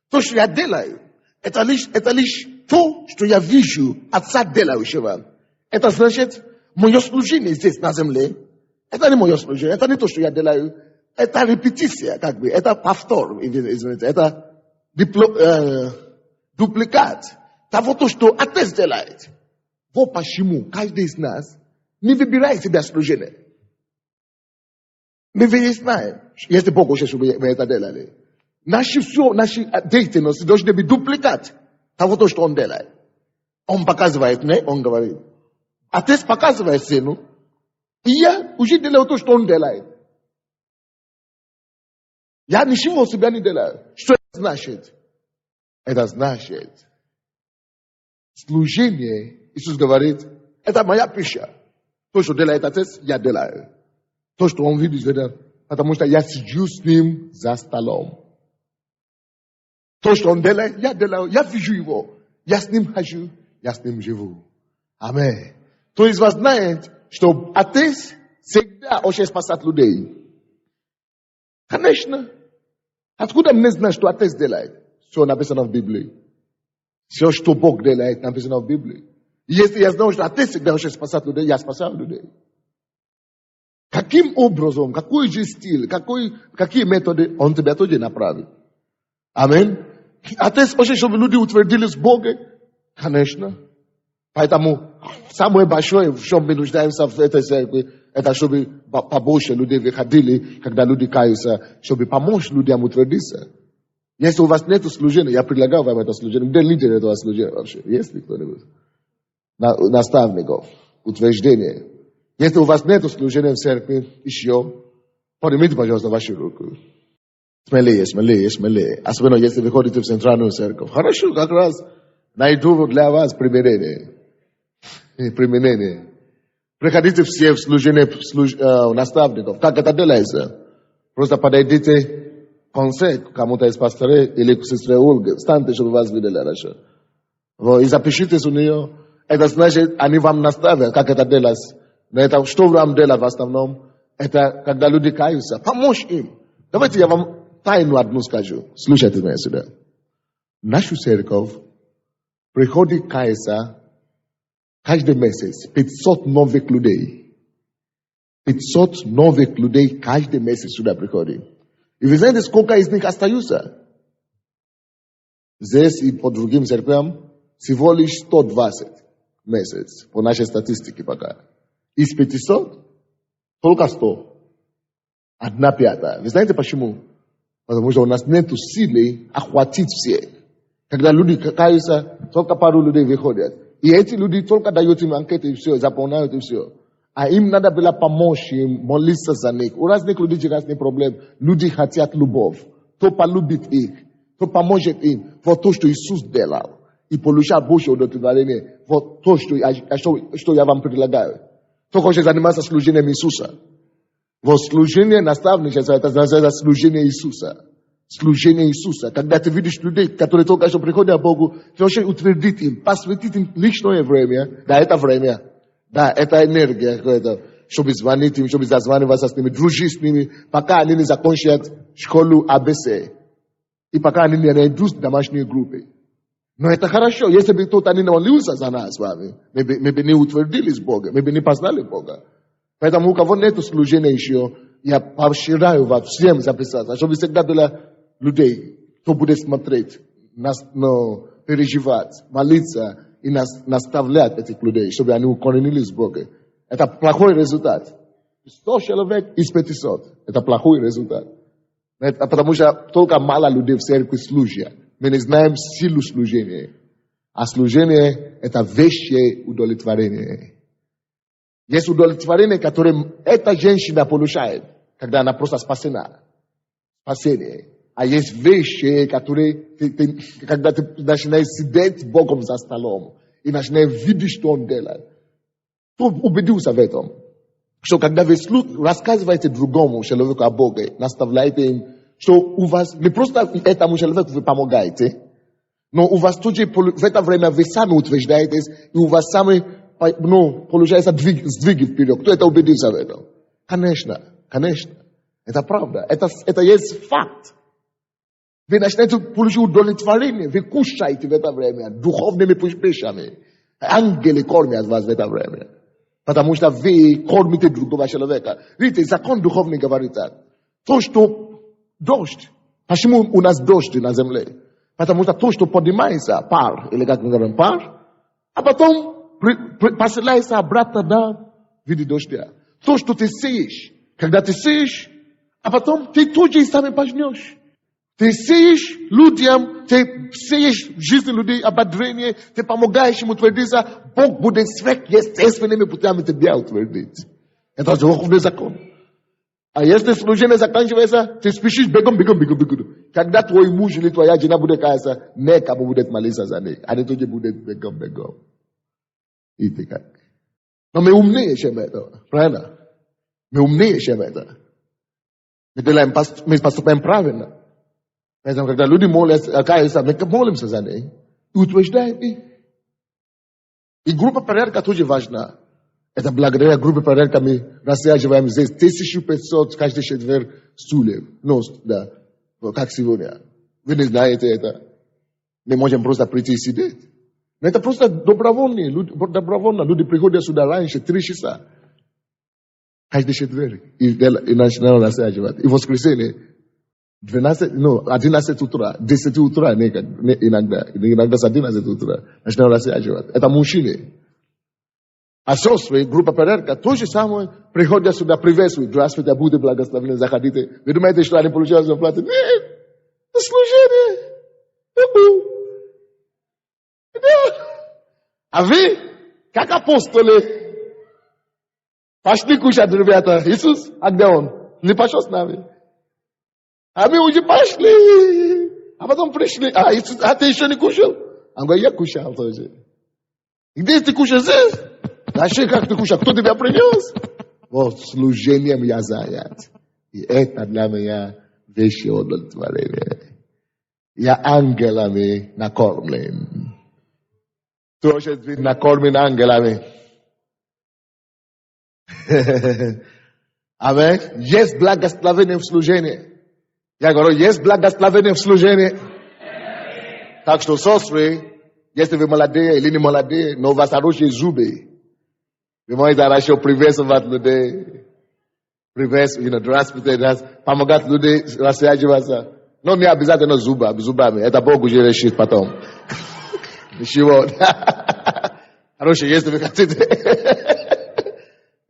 То, что я делаю, это лишь то, что я вижу Отца делающего. Это значит, мое служение здесь на земле, это не мое служение, это не то, что я делаю. Это репетиция, как бы, это повтор, извините, это дупликат того, то, что Отец делает. Вот почему каждый из нас не выбирает себя служение. Мы выясняем, если Бог хочет, чтобы мы это делали. Наши деятельности должны быть дупликат того, то, что Он делает. Он показывает мне, Он говорит. Отец показывает сыну, и я уже делаю то, что Он делает. Я ничего себя не делаю. Что это значит? Это значит, служение, Иисус говорит, это моя пища. То, что делает Отец, я делаю. То, что Он видит, потому что я сижу с Ним за столом. То, что Он делает, я делаю, я вижу Его. Я с Ним хожу, я с Ним живу. Аминь. То есть вы знаете, что Отец всегда очень спасает людей. Конечно. Откуда мне знать, что Отец делает? Все написано в Библии. Все, что Бог делает, написано в Библии. Если я знаю, что Отец всегда очень спасает людей, я спасаю людей. Каким образом, какой же стиль, какие методы Он тебя тоже направит? Аминь. Отец хочет, чтобы люди утвердились в Боге? Конечно. Поэтому самое большое, в чем мы нуждаемся в этой церкви, это чтобы побольше людей выходили, когда люди каются, чтобы помочь людям утвердиться. Если у вас нет служения, я предлагаю вам это служение. Где лидер этого служения вообще? Есть ли кто-нибудь? Наставников, утверждение. Если у вас нет служения в церкви еще, поднимите, пожалуйста, вашу руку. Смелее, смелее, смелее. Особенно если вы ходите в центральную церковь. Хорошо, как раз найду для вас применение. Приходите все в служение наставников. Как это делается? Просто подойдите в конце к кому-то из пасторей или к сестре Ольге. Встаньте, чтобы вас видели хорошо. И запишитесь у нее. Это значит, они вам наставят, как это делается. Но это что вам делать в основном? Это когда люди каются. Помочь им. Давайте я вам тайну одну скажу. Слушайте меня сюда. Нашу церковь приходит каяться каждый месяц 500 новых людей. 500 новых людей каждый месяц сюда приходит. И вы знаете, сколько из них остаются? Здесь и по другим церквям всего лишь 120 месяц, по нашей статистике пока. Из 500 только 100. 1/5. Вы знаете почему? Потому что у нас нет силы охватить всех. Когда люди каются, только пару людей выходят. И эти люди только дают им анкеты и все, заполняют и все. А им надо было помочь им, молиться за них. У разных людей разные проблемы. Люди хотят любовь. Кто полюбит их, кто поможет им. Вот то, что Иисус делал. И получать больше удовлетворения. Вот то, что я вам предлагаю. Кто хочет заниматься служением Иисуса. Вот служение наставничества, это называется служение Иисуса. Служение Иисуса. Когда ты видишь людей, которые только что приходят к Богу, ты должен утвердить им, посвятить им личное время. Да, это время. Да, это энергия какая-то. Чтобы звонить им, чтобы зазваниваться с ними, дружить с ними, пока они не закончат школу АБЦ. И пока они не найдут домашние группы. Но это хорошо. Если бы кто-то не молился за нас с вами, мы бы не утвердились Бога, мы бы не познали Бога. Поэтому у кого нет служения еще, я поощряю вас всем записаться, чтобы всегда было людей, кто будет смотреть, переживать, молиться и наставлять этих людей, чтобы они укоренились в Боге. Это плохой результат. 100 человек из 500. Это плохой результат. Потому что только мало людей в церкви служат. мы не знаем силу служения. А служение – это вещее удовлетворение. Есть удовлетворение, которое эта женщина получает, когда она просто спасена. Спасение. А есть вещи, которые, когда ты начинаешь сидеть Богом за столом и начинаешь видеть, что Он делает. Ты убедился в этом. Что когда вы рассказываете другому человеку о Боге, наставляете им, что у вас не просто этому человеку вы помогаете, но у вас тоже в это время вы сами утверждаетесь, и у вас сами получается сдвиги вперед. Кто это убедился в этом? Конечно. Это правда. Это есть факт. Вы начинаете получить удовлетворение. Вы кушаете в это время духовными пищами. Ангелы кормят вас в это время. Потому что вы кормите другого человека. Видите, закон духовный говорит так. То, что дождь. Почему у нас дождь на земле? Потому что то, что поднимается, пар, или как мы говорим, пар, а потом посылается обратно на виде дождя. То, что ты сеешь, когда ты сеешь, а потом ты тоже и сам пожнешь. Ты сеешь людям, ты сеешь в жизни людей ободрение, ты помогаешь им утвердиться, Бог будет сверхъестественными путями тебя утвердить. Это духовный закон. А если служение заканчивается, ты спешишь бегом. Когда твой муж или твоя жена будет каяться, некому будет молиться за них. Они тоже будут бегом. И ты как? Но мы умнее, чем это. Правильно? Мы умнее, чем это. Мы поступаем правильно. Поэтому, когда люди молятся, каются, мы молимся за них и утверждаем их. И группа порядка тоже важна. Это благодаря группе порядка мы рассаживаем здесь 1500 каждый четверг стульев. Ну, да, как сегодня. Вы не знаете это. Мы можем просто прийти и сидеть. Но это просто добровольно. Люди приходят сюда раньше, 3 часа. Каждый четверг. И начинают рассаживать. И в воскресенье 11 утра, 10 утра иногда с 11 утра начинают рассаживать. Это мужчины. А сестры, группа порядка, то же самое, приходят сюда, приветствуют. Здравствуйте, будьте благословенны, заходите. Вы думаете, что они получают зарплату? Нет, это служение. А вы, как апостолы, пошли кушать, ребята. Иисус, а где Он? Не пошел с нами. А мы уже пошли. А потом пришли. А Иисус, а ты еще не кушал? Он говорит, я кушал тоже. Где ты кушал здесь? Значит, как ты кушал? Кто тебя принес? Вот служением я занят. И это для меня вещи удовлетворения. Я ангелами накормлен. Кто хочет быть накормлен ангелами? Аминь. Есть благословение в служении. Я говорю, есть благословение в служении. Так что, сестры, если вы молодые или не молодые, но у вас хорошие зубы, вы можете хорошо приветствовать людей. Здравствуйте, помогать людям рассаживаться. Но не обязательно зубами. Это Бог уже решит потом. Ничего. Короче, если вы хотите...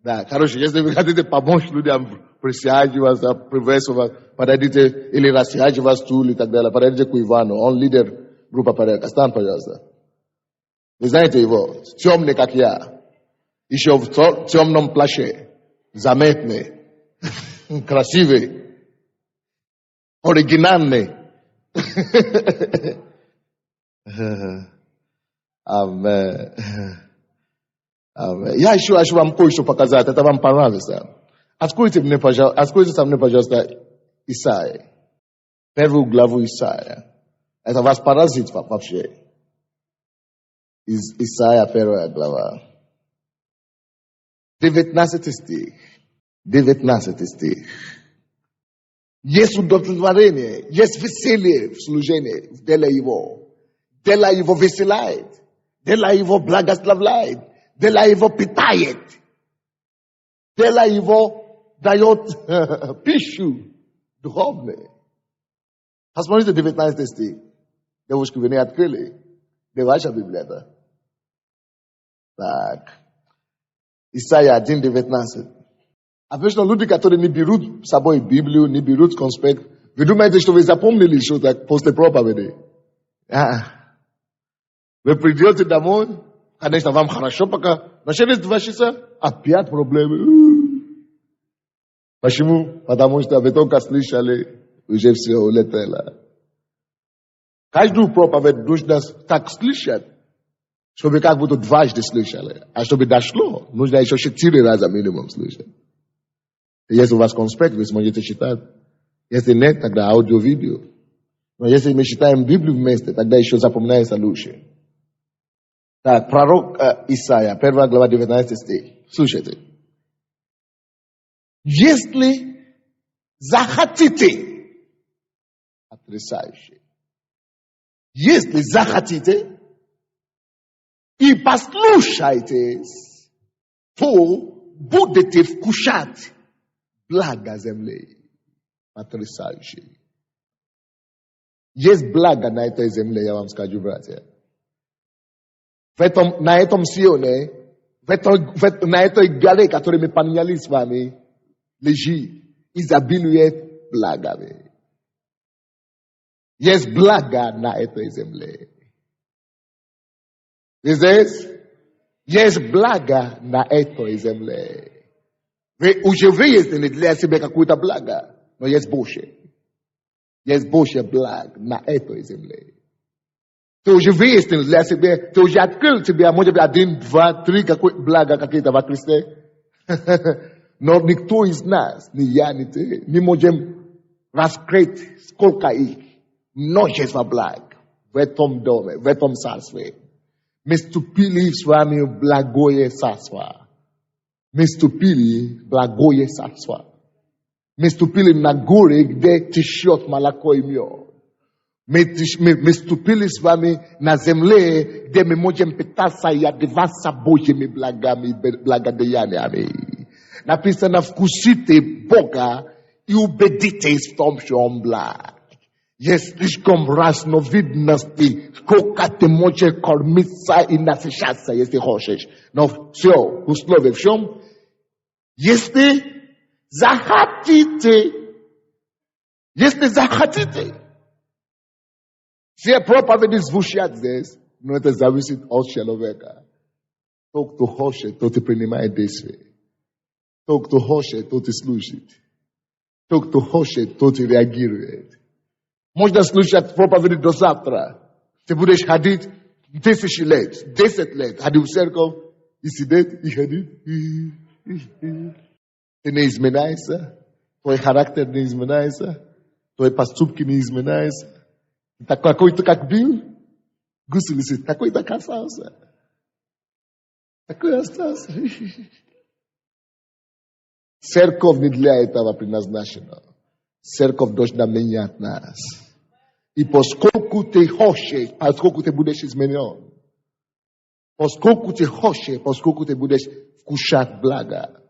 Да, короче, если вы хотите помочь людям присаживаться, приветствовать, подойдите или рассаживать стул и так далее, подойдите к Ивану, он лидер группы порядка. Стань, пожалуйста. Вы знаете его, темный, как я, еще в темном плаще, заметный, красивый, оригинальный. Аминь. Я еще хочу вам кое-что показать, это вам понравится. Откройте со мной, пожалуйста, Исаия. Первую главу Исаия. Это вас поразит вообще. Исаия, первая глава. 19 стих. 19 стих. Есть удовлетворение, есть веселье в служении, в деле его. Дело его веселяет. Дело его благословляет. Дело его питает. Дело его дает пищу духовную. Посмотрите 19 стих. Девушки, вы не открыли. Где ваша Библия? Да? Так. Исайя 1:19. Обычно люди, которые не берут с собой Библию, не берут конспект, вы думаете, что вы запомнили что-то после проповеди? Вы придете домой, конечно, вам хорошо пока. Но через 2 часа опять проблемы. Почему? Потому что вы только слышали, уже все улетело. Каждую проповедь нужно так слышать, чтобы как будто дважды слышали. А чтобы дошло, нужно еще 4 раза минимум слышать. Если у вас конспект, вы сможете читать. Если нет, тогда аудио-видео. Но если мы читаем Библию вместе, тогда еще запоминается лучше. Так, пророк Исаия, 1 глава, 19 стих. Слушайте. Если захотите, потрясающе. Если захотите и послушайтесь, то будете вкушать благо земли. Потрясающе. Есть благо на этой земле, я вам скажу, братья. На этом Сионе, на этой горе, которую мы подняли с вами, лежит, изобилует благами. Есть благо на этой земле. Здесь есть благо на этой земле. Вы уже выяснили для себя какое-то благо, но есть больше. Есть больше благ на этой земле. Ты уже выяснил для себя, ты уже открыл себе, может быть, 1, 2, 3 блага какие-то во Христе. Но никто из нас, ни я, ни ты, не можем раскрыть, сколько их, множество благ в этом доме, в этом царстве. Мы ступили с вами в благое царство. Мы ступили в благое царство. Мы ступили на горы, где течет молоко и мед. Мы ступили с вами на земле, где мы можем питаться и отдаваться Божьими благами, благодеяниями. Написано, вкусите Бога и убедитесь в том, что Он благ. Есть слишком разновидностей, сколько ты можешь кормиться и насыщаться, если хочешь. Но все, условия в чем? Если захотите, все проповеди звучат здесь, но это зависит от человека. Тот, кто хочет, тот и принимает действия. Тот, кто хочет, тот и служит. Тот, кто хочет, тот и реагирует. Можно слушать проповеди до завтра. Ты будешь ходить 10 лет, 10 лет, ходить в церковь, и сидеть, и ходить. Ты не изменяешься, твой характер не изменяется, твои поступки не изменяются. Такой-то как был, гусеницы, такой-то касался. Такой остался. Церковь не для этого предназначена. Церковь должна менять нас. И поскольку ты хочешь, поскольку ты будешь изменен, поскольку ты хочешь, поскольку ты будешь вкушать благо,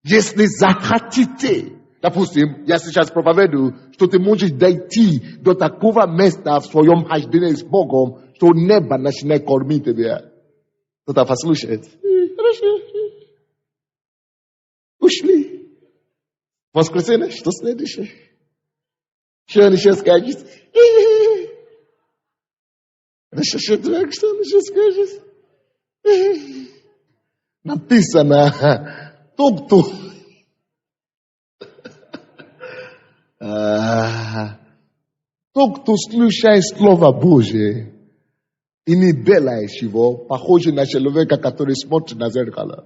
если захотите, допустим, я сейчас проповедую, что ты можешь дойти до такого места в своем хождении с Богом, что небо начинает кормить тебя. Кто-то послушает. Хорошо. Ушли. Воскресенье, что следующее? Что он еще скажет? Что он еще скажет? Написано, тот, кто слушает Слово Божие и не делает его, похоже на человека, который смотрит на зеркало.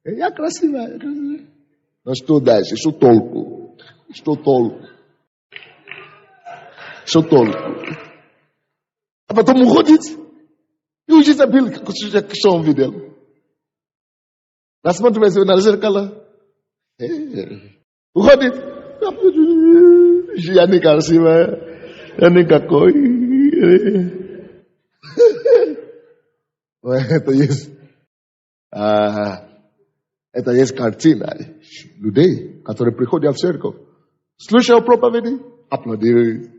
Я красивая, я красивая. Но что дальше? Что толку? Что толку? Что толку? А потом уходит и уже забыл, что он видел. Рассматривается на зеркало. Уходит. Я не красивая. Я никакой. Это есть картина людей, которые приходят в церковь, слушают проповеди, аплодируют,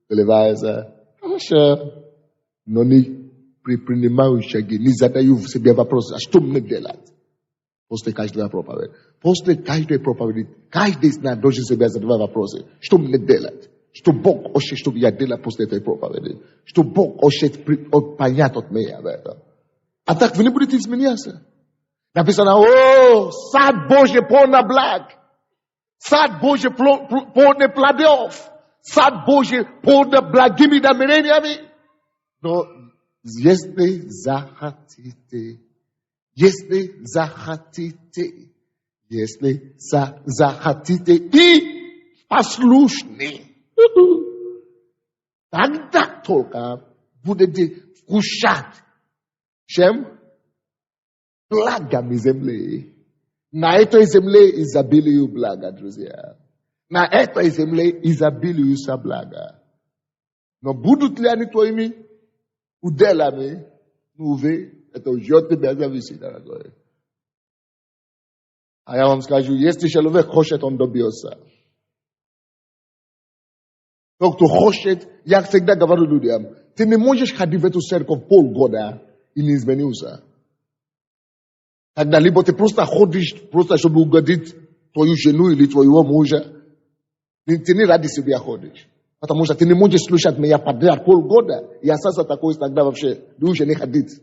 выливаются. Хорошо. Но не предпринимают шаги, не задают себе вопрос, а что мне делать? После каждой проповеди. После каждой проповеди, каждый из нас должен себе задавать вопросы. Что мне делать? Что Бог хоче, щоб я діла після цієї проповіді. Що Бог хоче поняти від мене. А так ви не будете змінятися. Написано, о, сад Божий повний благ. Сад Божий повний плодов. Сад Божий повний благими намерениями. Но если захотите, если захотите и послушны, тогда только будете вкушать чем? Благами земли. На этой земле изобилию блага, друзья. На этой земле изобилию со блага. Но будут ли они твоими уделами? Увы, это уже от тебя зависит, дорогой. А я вам скажу, если человек хочет, он добьется. Тот, кто хочет, я всегда говорю людям, ты не можешь ходить в эту церковь полгода и не изменился. Тогда либо ты просто ходишь, просто чтобы угодить твою жену или твоего мужа, ты не ради себя ходишь. Потому что ты не можешь слушать меня подряд полгода. И остаться такой, тогда вообще лучше не ходить.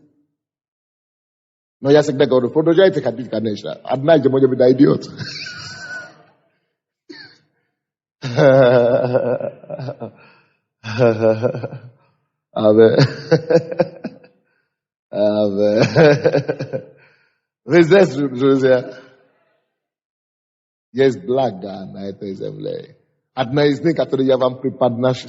Но я всегда говорю, продолжайте ходить, конечно. Однажды, может быть, идиот. Аминь. Аминь. Вы здесь, друзья? Есть благо на этой земле. Одна из них, которую я вам преподношу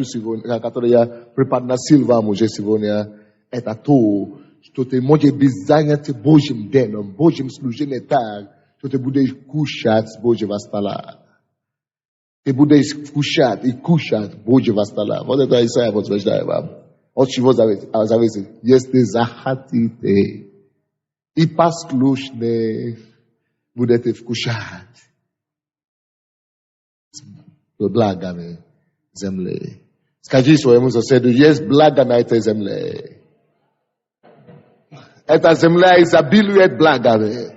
сегодня, которую я преподносил вам уже сегодня, это то, что ты можешь быть занят Божьим делом, Божьим служением так, что ты будешь кушать с Божьего стола. Ты будешь вкушать и кушать Божьего стола. Вот это Исайя подтверждает вам. От чего зависит? Если захотите и послушны будете вкушать благами земли. Скажи своему соседу, есть благо на этой земле. Эта земля изобилует благами.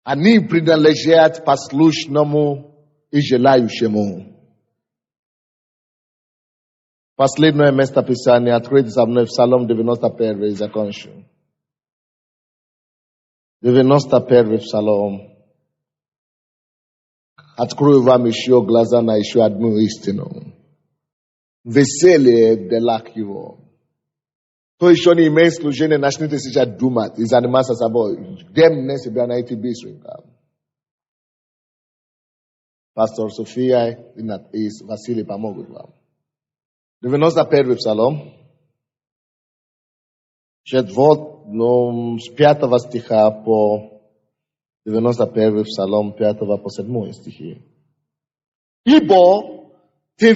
Они принадлежат послушному и желающему. Последнее место Писания. Откройте со мной в Псалом 91 и закончу. 91 Псалом. Открою вам еще глаза на еще одну истину. Веселье делах его. То еще не имеет служения, начните сейчас думать и заниматься собой. Где мне себя найти быстренько? Пастор София и Василий помогут вам. 91 Псалом. С 5 стиха по 91 Псалом 5 по 7 стихи. Ибо ты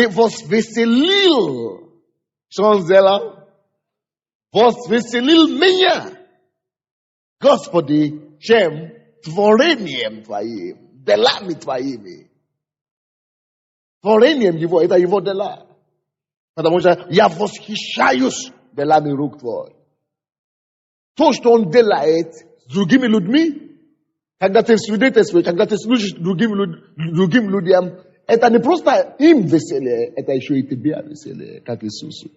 возвеселил, что он сделал? Возвеселил меня, Господи, чем? Творением Твоим, делами Твоими. Творением Его, это Его дела. Потому что я восхищаюсь делами рук Твоих. То, что Он делает с другими людьми, когда ты свидетельствуешь, когда ты служишь другим людям, это не просто им веселье, это еще и тебе веселье, как Иисусу.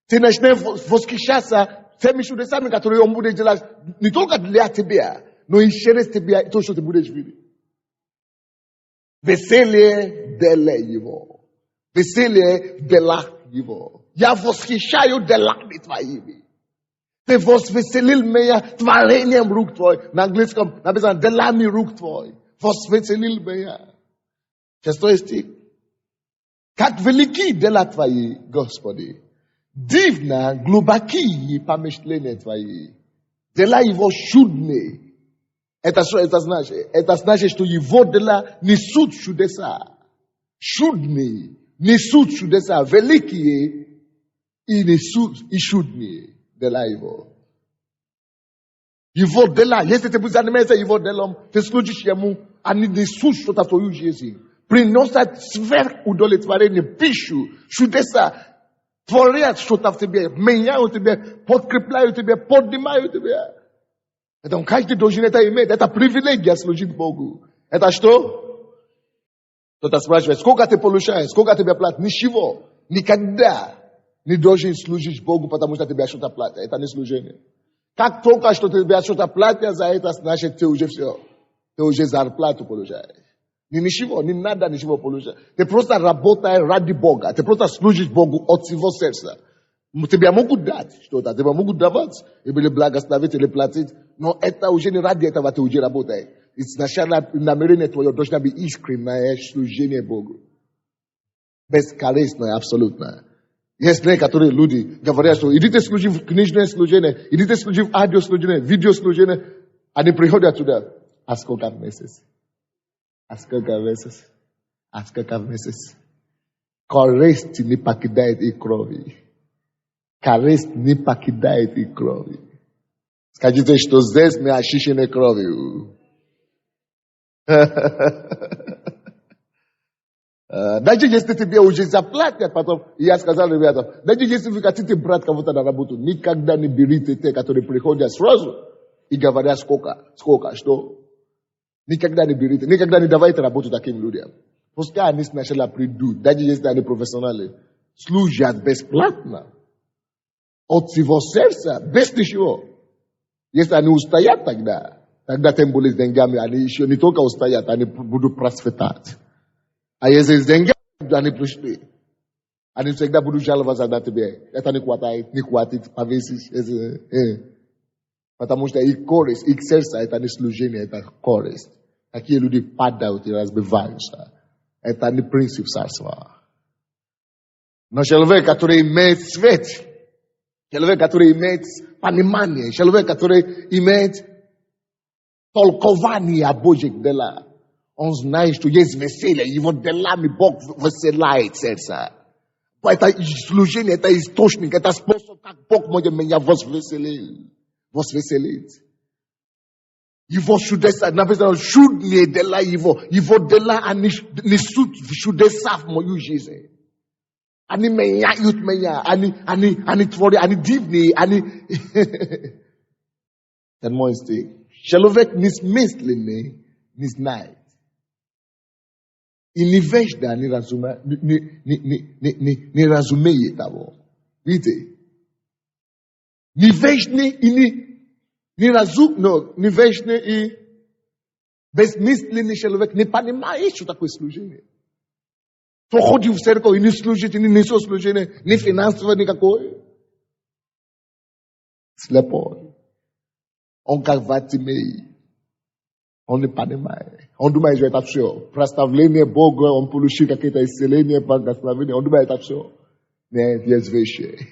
Ты начнешь восхищаться теми чудесами, которые Он будет делать не только для тебя, но и через тебя, то, что ты будешь видеть. Веселье дела Его. Веселье дела Его. Я восхищаю делами Твоими. Ты возвеселил меня творением рук Твоих. На английском написано делами рук Твоих. Возвеселил меня. 6 стих. Как велики дела Твои, Господи. Дивно, глубоки помышления Твои. Дела Его чудные. Это что это значит? Это значит, что Его дела несут чудеса. Чудные несут чудеса. Великие и несут и чудные дела Его. Его дела, если ты будешь заниматься Его делом, ты служишь Ему, они несут что-то в твою жизнь. Приносят сверхудовлетворение, пищу, чудеса. Творят что-то в тебе, меняют тебя, подкрепляют тебя, поднимают тебя. Поэтому каждый должен это иметь. Это привилегия служить Богу. Это что? Кто-то спрашивает, сколько ты получаешь, сколько тебе платят? Ничего. Никогда не должен служить Богу, потому что тебе что-то платят. Это не служение. Как только что тебе что-то платят за это, значит, ты уже все. Ты уже зарплату получаешь. Ничего, не надо ничего получать. Ты просто работаешь ради Бога. Ты просто служишь Богу от всего сердца. Тебе могут дать что-то, тебе могут давать, или благословить, или платить, но это уже не ради этого ты уже работаешь. Изначально намерение твое должно быть искреннее служение Богу. Бескорыстное, абсолютно. Есть некоторые люди говорят, что идите служить в книжное служение, идите служить в аудиослужение, видеослужение, они приходят туда. А сколько месяцев? А сколько месяцев? А сколько месяцев? Коресть не покидает их крови. Коресть не покидает их крови. Скажите, что здесь мы очищены кровью. Даже если тебе уже заплатят потом, я сказал ребятам, даже если вы хотите брать кого-то на работу, никогда не берите те, которые приходят сразу и говорят сколько, что. Никогда не берите, никогда не давайте работу таким людям. Пускай они сначала придут, даже если они профессионалы, служат бесплатно. От всего сердца, без ничего. Если они устоят тогда тем более с деньгами, они еще не только устоят, они будут процветать. А если с деньгами они пришли, они всегда будут жаловаться на тебе. Это не хватит, повесишь. Потому что их коресть, их сердце, это не служение, это коресть. Такие люди падают и разбиваются. Это не принцип царства. Но человек, который имеет свет, человек, который имеет понимание, человек, который имеет толкование Божьих дела, он знает, что есть веселье, его делами Бог веселяет сердце. Это служение, это источник, это способ, как Бог может меня возвеселить. Его чудеса, написано, чудные дела его дела, они несут чудеса в мою жизнь. Они меняют меня, они творят, они дивные, они... Ten more stay. Человек несмысленный не знает. И невежда не разумеет того. Видите? Невежный и невежный и бессмысленный человек не понимает, что такое служение. Кто ходит в церковь и не служит, и не несет служение, ни финансовое никакое. Слепой. Он как Ватимей. Он не понимает. Он думает, что это все. Проставление Бога, он получит какие-то исцеления, благословения. Он думает, это все. Нет, есть вещи.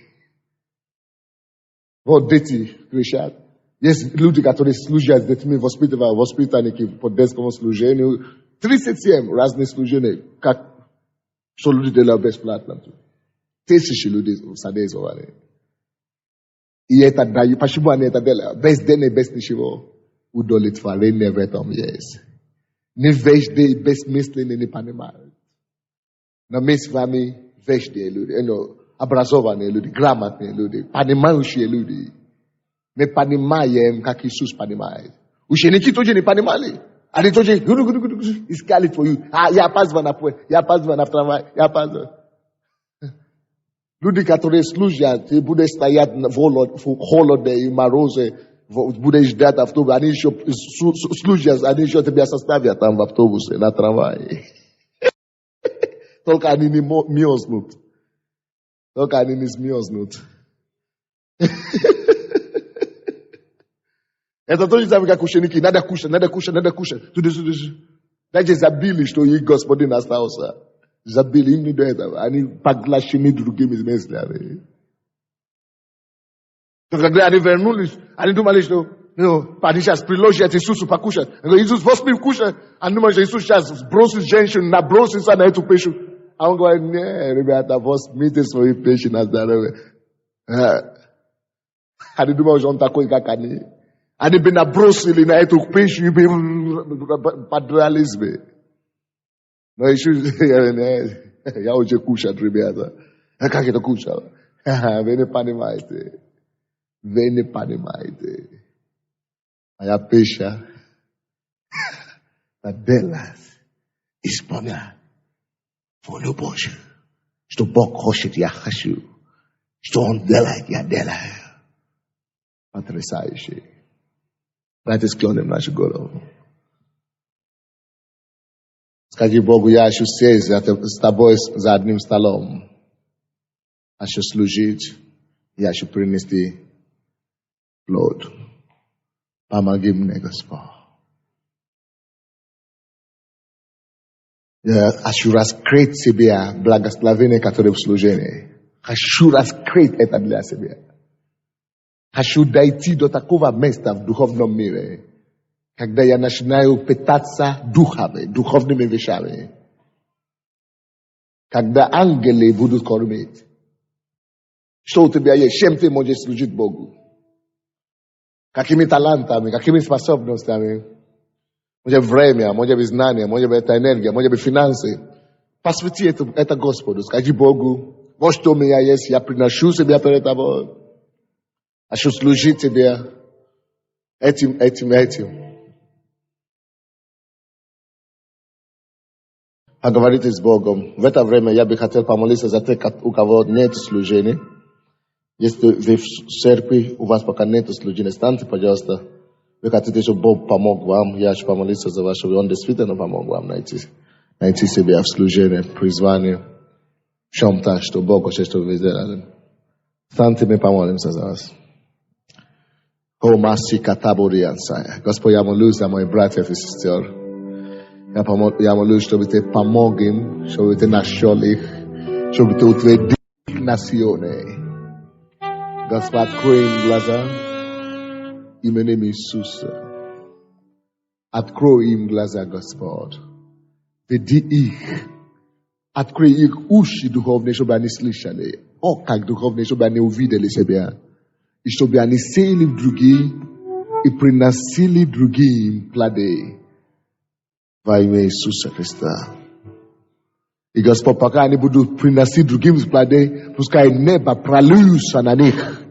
Вот дети кричат. Есть люди, которые служат с детьми воспитанники по детскому служению. 37 разные служения, как что люди делают бесплатно. Тысячи людей содействовали. И это дают. Почему они это делают? Без денег, без ничего. Удовлетворение в этом есть. Невежды и бессмысленные не понимают. Но мы с вами вежды люди, образованные люди, грамотные люди, понимающие люди. Мы понимаем, как Иисус понимает. Ученики тоже не понимали. Они тоже искали твою. Я опаздываю на трамвай, я опаздываю. Люди, которые служат, и будут стоять в холоде и морозе, будут ждать автобус, они еще служат, они еще тебя составят там в автобусе, на трамвае. Только они не мерзнут. Только они не смерзнут. Это то же самое, как ученики. Надо кушать. Даже забили, что их Господин остался. Забили, им не до этого. Они поглощены другими мыслями. Когда они вернулись, они думали, что они сейчас приложат Иисусу покушать. Иисус возьми кушать. Они думали, что Иисус сейчас бросит женщину, набросится на эту пищу. А он говорит, не, ребята, возьмите свои пищи на здоровье. Они думали, что он такой, как они. Они бы набросили на эту пищу и бы подрались бы. Но Иисус, я уже кушать, ребята. Как это кушать? Вы не понимаете. Моя пища на делать исполнять. Волю Божию. Что Бог хочет, я хочу. Что Он делает, я делаю. Потрясающе. Давайте склоним нашу голову. Скажи Богу, я хочу сесть с тобой за одним столом. Я хочу служить. Я хочу принести плод. Помоги мне, Господь. Я хочу раскрыть себе благословение, которое в служении. Хочу раскрыть это для себя. Хочу дойти до такого места в духовном мире, когда я начинаю питаться духовными вещами. Когда ангелы будут кормить. Что у тебя есть? Чем ты можешь служить Богу? Какими талантами, какими способностями? Может быть время, может быть знание, может быть это энергия, может быть финансы. Посвяти это Господу. Скажи Богу, вот что у меня есть, я приношу себя перед тобой. Хочу служить тебе этим. Поговорите с Богом. В это время я бы хотел помолиться за тех, у кого нет служения. Если вы в церкви, у вас пока нет служения, станьте, пожалуйста. Вы хотите, чтобы Бог помог вам. Я хочу помолиться за вас, чтобы Он действительно помог вам найти себя в служении, призвании, в чем-то, что Бог хочет, чтобы вы сделали. Станьте, мы помолимся за вас. Господь, я молюсь за моих братьев и сестер. Я молюсь, чтобы ты помог им, чтобы ты нашел их, чтобы ты утвердил их национы. Господь, открой им глаза именем Иисуса. Открой им глаза, Господь. Веди их. Открой их уши духовные, чтобы они слышали. Как духовные, чтобы они увидели себя. И чтобы они сеяли в другие и приносили другим плоды во имя Иисуса Христа. И Господь, пока они будут приносить другим плоды, пускай небо прольется на них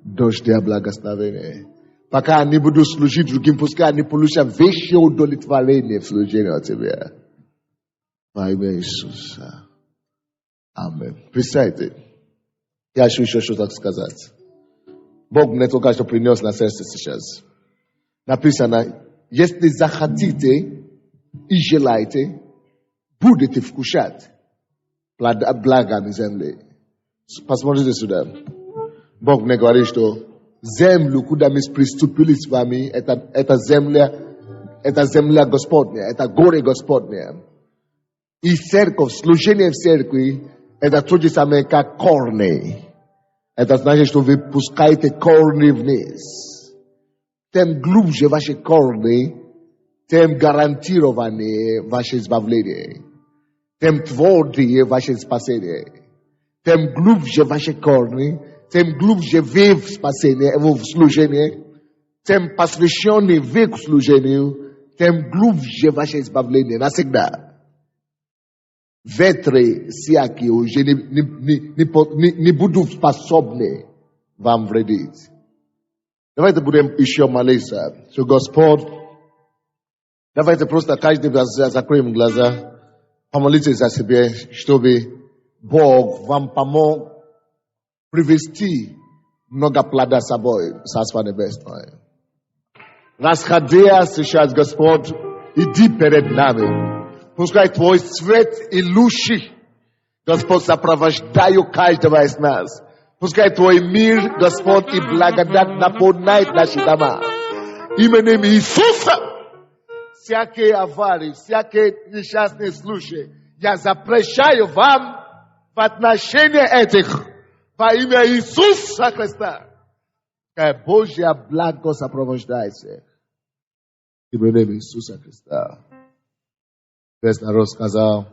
дождя благословения. Пока они будут служить другим, пускай они получат вечное удовлетворение в служении от Тебя. Во имя Иисуса. Аминь. Присядьте. Я хочу еще что-то сказать. Бог мне только что принес на сердце сейчас. Написано, если захотите и желаете, будете вкушать благами земли. Посмотрите сюда. Бог мне говорит, что землю, куда мы приступили с вами, это земля Господня, это горе Господня. И церковь, служение в церкви, это то же самое, как корни. Это значит, что вы пускаете корни вниз. Тем глубже ваши корни, тем гарантирование ваше избавление. Тем твердее ваше спасение. Тем глубже ваши корни, тем глубже вы в спасении, в служении. Тем посвященный вы к служению, тем глубже ваше избавление. Навсегда. Ветры всякие уже не будут способны вам вредить. Давайте будем еще молиться. Что Господь, давайте просто каждый закроем глаза, помолитесь за себя, чтобы Бог вам помог привести много плода с собой, Царство Небесное. Расходя сейчас, Господь, иди перед нами. Пускай Твой свет и лучи, Господь, сопровождают каждого из нас. Пускай Твой мир, Господь, и благодать наполняет наши дома. Именем Иисуса. Всякие аварии, всякие несчастные случаи, я запрещаю вам в отношении этих во имя Иисуса Христа. Божья благо сопровождает всех. Именем Иисуса Христа. Весь народ сказал,